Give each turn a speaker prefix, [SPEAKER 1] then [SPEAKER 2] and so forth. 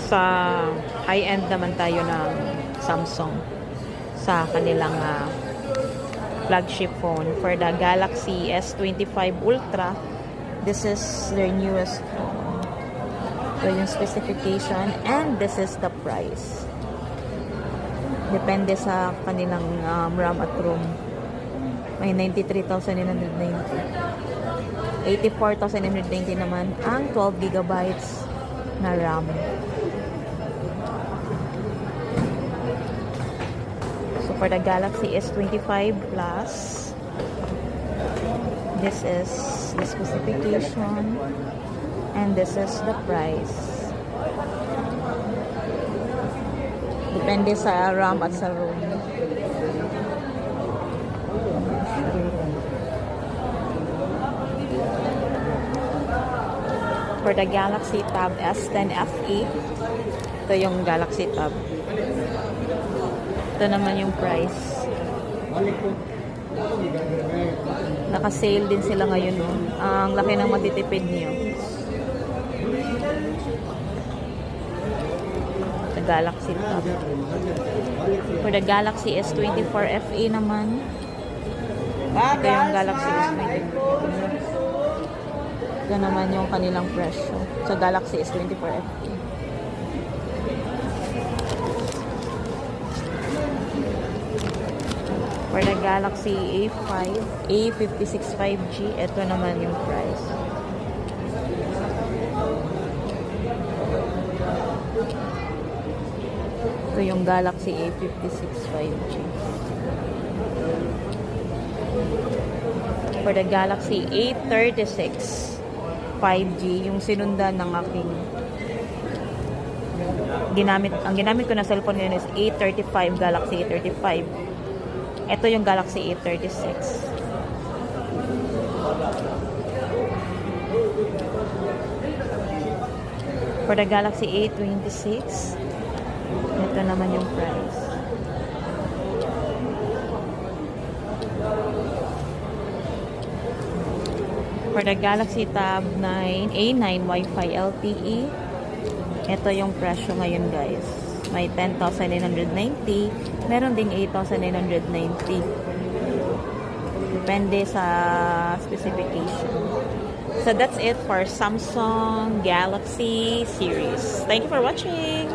[SPEAKER 1] Sa high-end naman tayo ng Samsung sa kanilang flagship phone for the Galaxy S25 Ultra. This is their newest phone. So yung specification and this is the price. Depende sa kanilang RAM at ROM. May 93,990. 84,990 naman ang 12 gigabytes na RAM. So for the Galaxy S25 Plus, this is the specification and this is the price. Depende sa RAM at sa ROM. For the Galaxy Tab S10 FE, ito yung Galaxy Tab. Ito naman yung price. Naka-sale din sila ngayon, no? Ang laki ng matitipid niyo. The Galaxy Tab. For the Galaxy S24 FE naman, ito yung Galaxy S24. Ito naman yung kanilang presyo sa Galaxy S24 FE. For the Galaxy A56 5G, ito naman yung price. Ito yung Galaxy A56 5G. For the Galaxy A36 5G, yung sinundan ng aking ang ginamit ko na cellphone ngayon is A35, Galaxy A35. Ito yung Galaxy A36. For the Galaxy A26, ito naman yung price. For the Galaxy Tab 9 A9 Wi-Fi LTE, ito yung presyo ngayon, guys. May 10,990, meron ding 8,990. Depende sa specification. So that's it for Samsung Galaxy series. Thank you for watching.